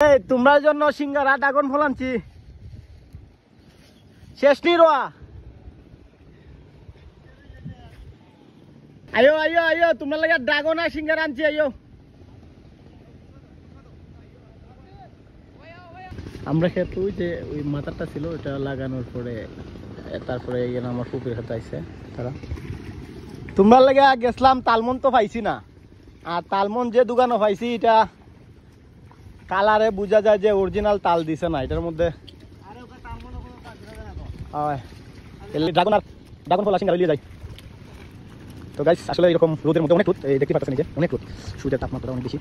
এই তোমার জন্য সিঙ্গারা ড্রাগন ফল আনছি, শেষ নি রোয়া। আয়ো আয়ো আয়ো, তোমার লাগে ড্রাগন আর সিঙ্গারা আনছি, আয়ো। আমরা খেতে ওই যে ওই মাথাটা ছিল ওটা লাগানোর পরে তারপরে আমার পুকুর খেতে আইছে তারা। তোমার লাগে গেছিলাম, তালমন তো পাইছি না। আর তালমন যে দোকানে পাইছি এটা কালারে বোঝা যায় যে অরিজিনাল তাল দিছে না এটার মধ্যে। ড্রাগন ফল সিঙ্গারা নিয়ে যাই তো গাইস। আসলে এরকম রোদের মধ্যে অনেক রোদ, দেখতে পাচ্ছেন যে অনেক রোদ, সূর্যের তাপমাত্রা অনেক বেশি।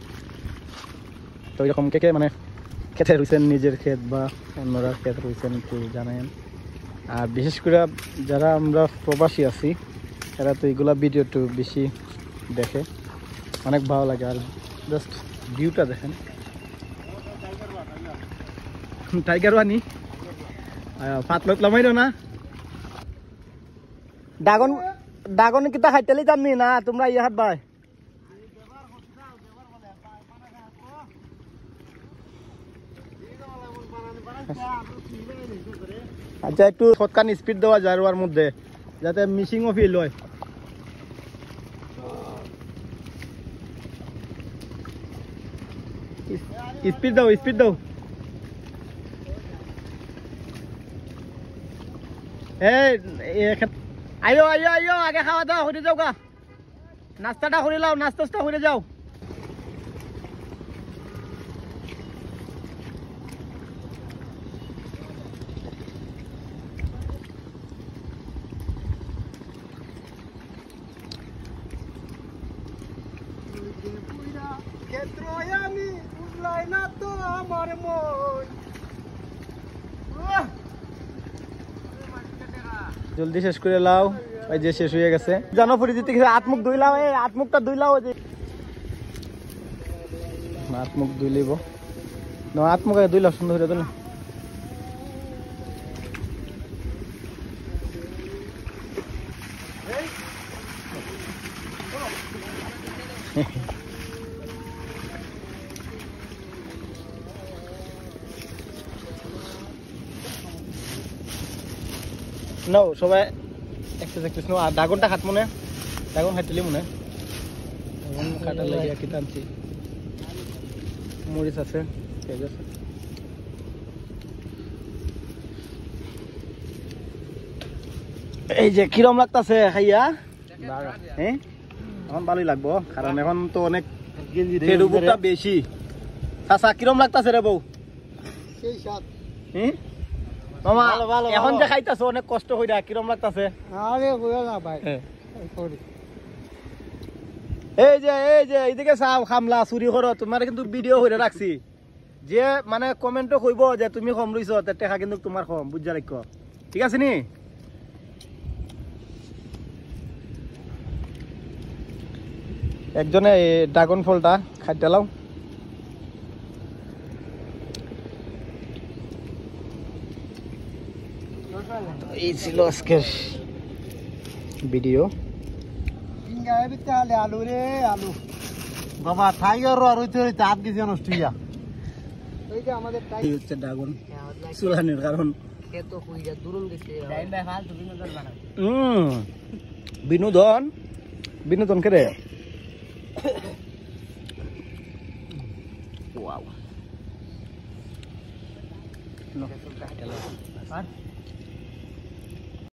তো এরকম কে কে মানে খেতে রয়েছেন, নিজের ক্ষেত বা অন্যরা ক্ষেত রয়েছেন একটু জানেন। আর বিশেষ করে যারা আমরা প্রবাসী আছি তারা তো এইগুলা ভিডিও একটু বেশি দেখে, অনেক ভালো লাগে। আর জাস্ট ভিউটা দেখেন, টাইগার বানি পাতলা মাইরো না। ড্রাগন ড্রাগন কিতা খাইতেলি যামনি না তোমরা ইয়ে হাত ভাই। আচ্ছা, একটু শতখানি স্পিড দেওয়া যায় ওর মধ্যে যাতে মিসিংও ফিল হয়। স্পিড দাও, স্পিড দাও। আয়ো আয়ো আয়ো, আগে খাওয়া দাওয়া হয়ে যাও গা, নাস্তাটা করে লাও, নাস্তা করে যাও। জলদি শেষ করে লাও, ওই যে শেষ হয়ে গেছে। জানো ফুরি দিতে গেছে, হাত মুখ ধুইলাও, এই হাত মুখটা ধুইলাও। ওই যে হাত মুখ ধুই লইব, হাত মুখ ধুইলাও সুন্দর করে ধুইলাম। নো সবাই একটু নো। আর ড্রাগনটা খাত মনে, ড্রাগন খাইতেলি মনে, ড্রাগন কাটার লাগে কি টানছি। মরিচ আছে, পেঁয়াজ আছে। এই যে কিরম লাগতেছে খাইয়া? হ্যাঁ, এখন ভালোই লাগবো, কারণ এখন তো অনেক ফেরুটা বেশি। চাচা কিরম লাগতেছে রে বউ? মামা এখন যে খাইতেছো অনেক কষ্ট হইরা, কিরম লাগতেছে? এই যে এইদিকে চাও খামলা চুরি করো, তোমার কিন্তু ভিডিও হইরা রাখছি। যে মানে কমেন্টও কইব যে তুমি কম রইছ, টেকা কিন্তু তোমার কম, বুঝা রাখ, ঠিক আছে নি? একজনে ড্রাগন ফলটা খাইতে লাও। এই ছিল আজকের ভিডিও। আলু রে আলু বাবা, টাইগার আর হইতে হইতে হাত গেছে নষ্ট হইয়া। এই যে আমাদের হচ্ছে ড্রাগন চুলানির কারণ বিনোদন বিনোদন কে রে। ওয়াও।